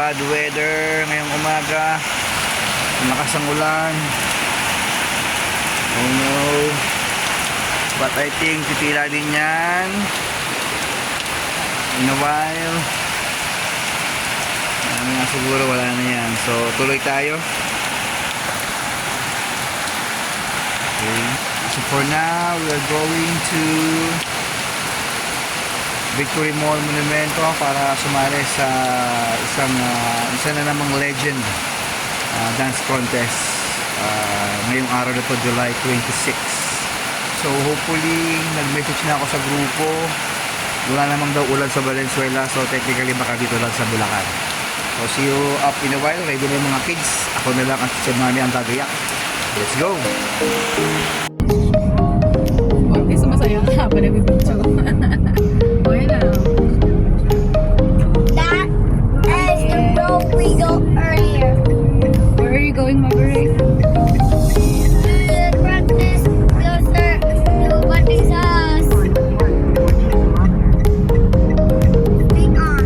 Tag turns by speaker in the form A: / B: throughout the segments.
A: bad weather ngayong umaga. Malakas ang ulan. Oh no. But I think titila din yan in a while. Nga siguro wala na yan. So tuloy tayo. Okay. So for now we are going to Victory Mall Monumento para sumali sa isa na namang legend dance contest ngayong araw na to, July 26. So hopefully nag-message na ako sa grupo. Wala namang daw ulan sa Valenzuela, so technically baka dito lang sa Bulacan. So see you up in a while. Ready na yung mga kids. Ako na lang at si Mami ang gagayak. Let's go!
B: Okay, sumasaya ka pa nagbibidyo. Okay na.
C: That is the road we go earlier.
B: Where are you going, Maverick?
C: Practice closer to what is us. Hang on.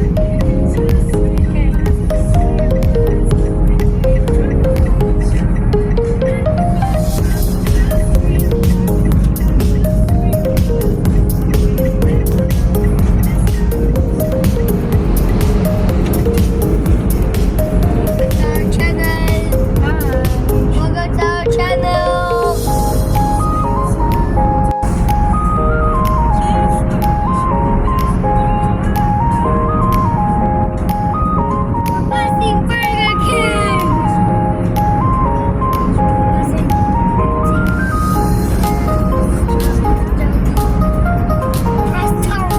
C: Our channel. Welcome to our channel. Passing Burger King. Passing. Press start.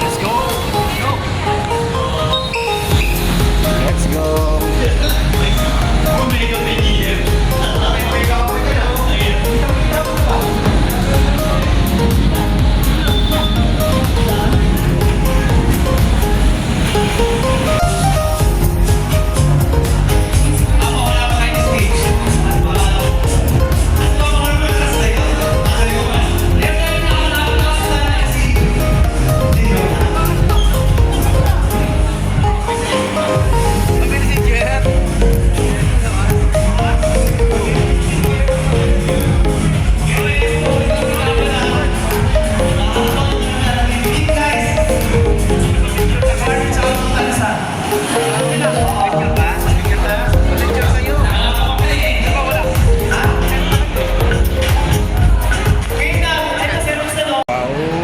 A: Let's go! Let's go!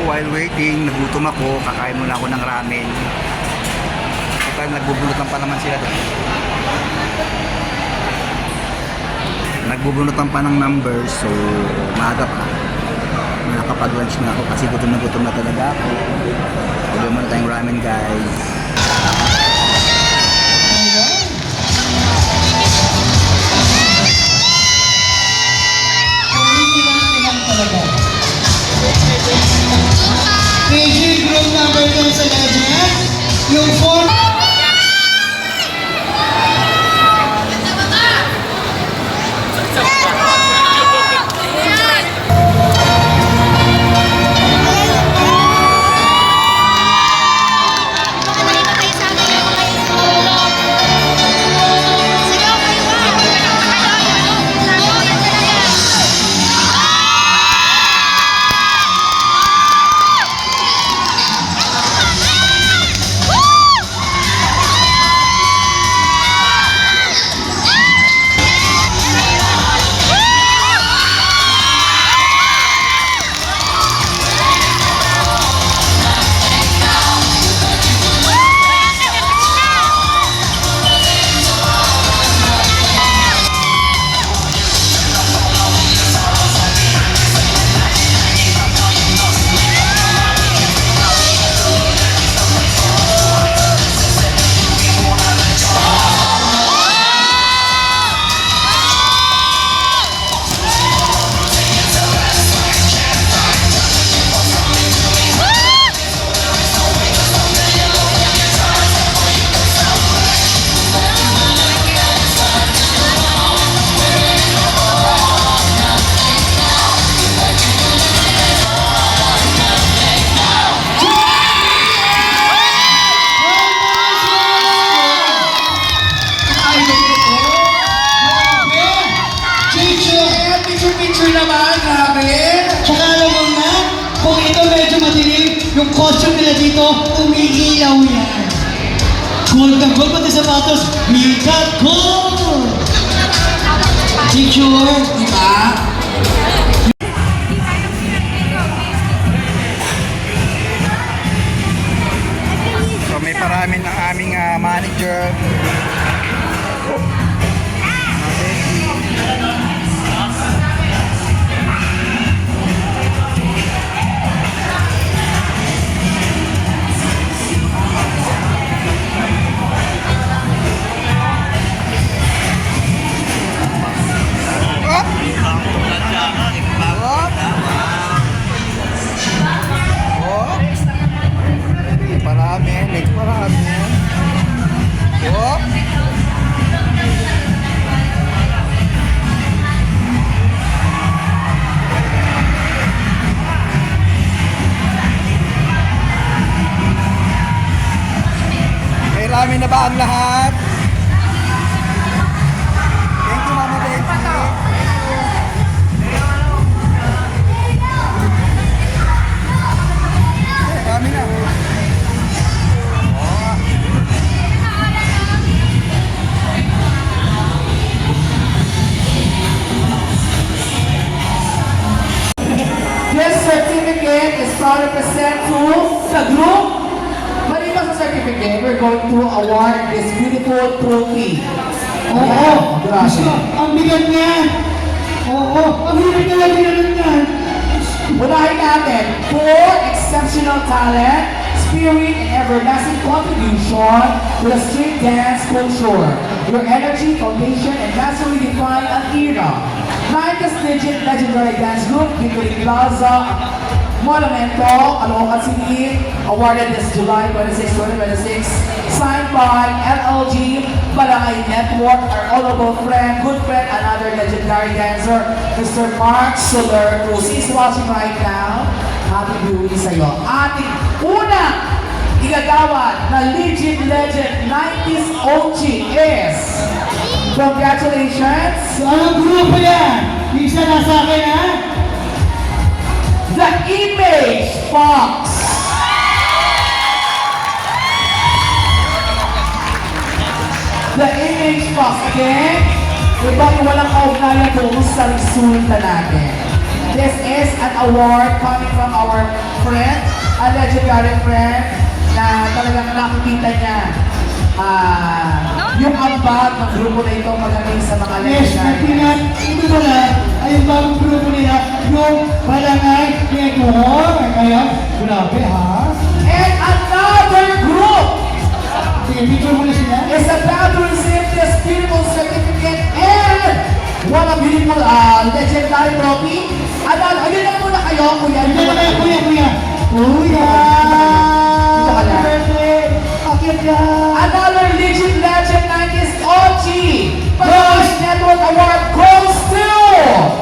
A: While waiting, nagutom ako, kakain muna ako ng ramen. Total, nagbubunutan pa naman sila doon. Nagbubunutan pa ng numbers, so maaga pa. Nakakapag-lunch na ako kasi gutom na talaga ako. Pwede muna tayong ramen, guys.
D: Fishing group number 2 sa Legend, yung 4. picture naman, grabe. Tsaka alam mo na, kung ito medyo madilim, yung costume nila dito, umiilaw yan. Gold na gold, pati sapatos, mikat gold! Picture, di ba?
A: So may paramin ng aming manager. Parami. Oh. May ramen na ba ang lahat? Thank you, Mama Betty. Ramen na.
E: This certificate is proud to present to the group. Maliban sa certificate, we're going to award this beautiful trophy.
D: Oo,
E: grabe.
D: ang bigat niya. Oo, ang hirap na lang yan.
E: Unahin natin for exceptional talent, spirit, and everlasting contribution to the street dance culture. Your energy, foundation, and mastery define an era. 90s digit legendary dance group, Pickering Plaza, Monumento, Caloocan City, awarded this July 26, 2026, signed by LLG, Balangay Network, our honorable friend, good friend, another legendary dancer, Mr. Mark Soler Cruz. He's watching right now. Happy viewing sa'yo. Ating unang igagawad na legit legend 90s OG is, congratulations,
D: So, anong grupo yan? Isa na sa akin, ha?
E: The Image Fox. The Image Fox. Again, ibang walang kaugnayan doon sa resulta natin. This is an award coming from our friend, a legendary friend na talagang nakikita niya yung ambag ng grupo na ito magaling sa mga
D: Yes,
E: legendary.
D: natinat. Ito pala, ay yung bagong grupo nila, yung Barangay Network. Kaya, grabe, ha?
E: And another group
D: Sige, picture mo na sila.
E: is about to receive this beautiful certificate and what a beautiful legendary trophy. Ayun lang muna kayo, kuya.
D: Ito na kayo, kuya, kuya. Kuya!
E: Dito ka na.
D: Happy birthday! Akit ka!
E: Another legend 90s OG Bangladesh Network Award goes to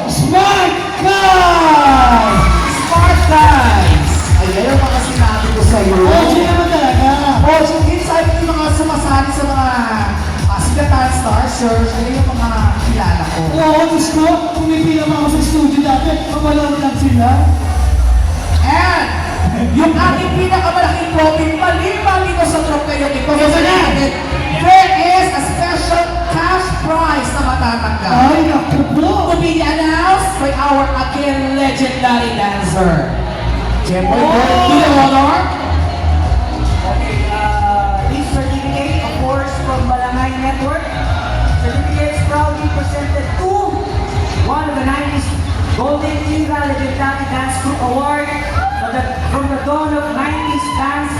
D: Smart guy!
E: Smart Guys. Ayan yung mga sinabi ko sa iyo.
D: Oh, siya naman talaga.
E: OG, inside yung mga sumasali sa mga Sigatan Star Search. Ayan yung mga kilala ko.
D: Oo, gusto. Pumipila mo ako sa studio dati. Mapalaro lang sila.
E: And yung aking pinakamalaking trophy, maliban dito sa trophy yung ito, there is a special cash prize na matatanggap.
D: Ay, naku po.
E: To be announced by our again legendary dancer. Siyempre, do the honor.
F: Okay, this certificate, of course, from Balangay Network. Certificate is proudly presented to one of the 90s Golden Era Legendary Dance Group Award from the dawn of 90s dance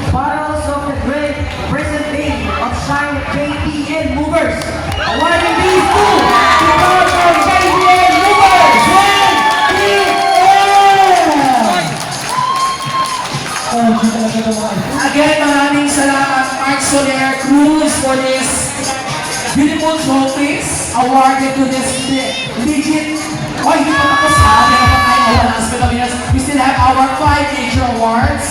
F: battles of the great present day of Shine JPN Movers. Awarding these two to Powerful JPN Movers.
D: Oh, siya talaga naman.
E: Again, maraming salamat Mark Soler Cruz for this beautiful trophies awarded to this legit. Oh, hindi pa tapos ha. Meron pa tayong announcement of winners. We still have our 5 major awards.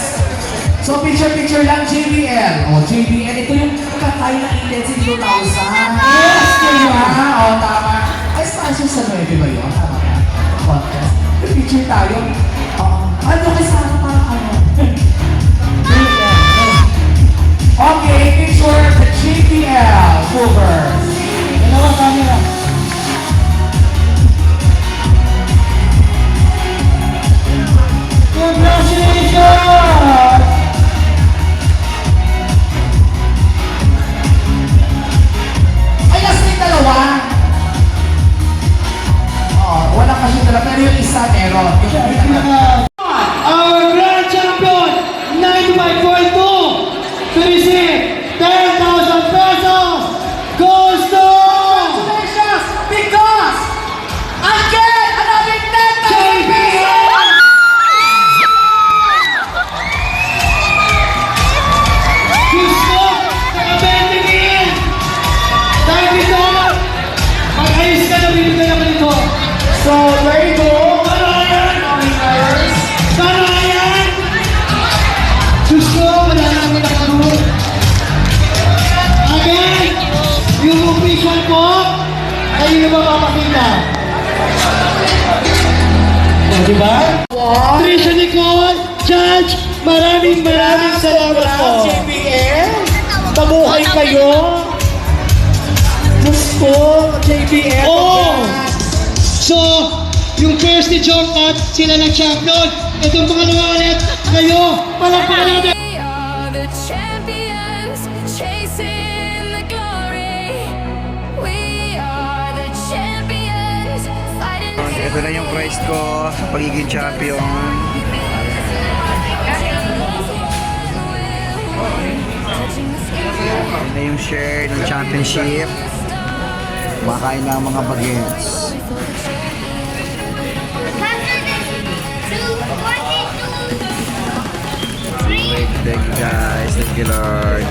E: So, picture lang JBL. Oh, JBL. Ito yung katay na Intensity 2000. Yes, diba? Oh, tama. Ay, sponsor sa 9 ba yun? Tama ba? picture tayo. Ano kasama parang ano? Okay, picture the JPL Movers. Dalawa camera. Congratulations! Ay, last week dalawa. Wala kasi dalawa, pero yung isa meron.
D: Our grand champion, 95.2, to receive 10,000 pesos goes to
E: Congratulations! Because I get another 10,000 pesos!
D: Gusto, nakabentingin. Dahil dito, mag-ayos ka na, binigay naman ito.
E: So, there you go.
D: Winners. Kanayan! Gusto, wala namin nakagod. Again, yung official po, kayo na mapapakita. O, diba? Trisha Nicole, Judge, maraming salamat po.
E: JPL, mabuhay kayo. Gusto, JPL.
D: Oh! So, yung first ni Jong at sila nag-champion. Itong pangalawa ulit, kayo, palakpakan natin.
G: We are the champions, chasing the glory. We are the champions, fighting.
A: Ito na yung prize ko sa pagiging champion. Ito na yung share ng championship. Makain na ang mga bagets. Thank you guys. Thank you Lord.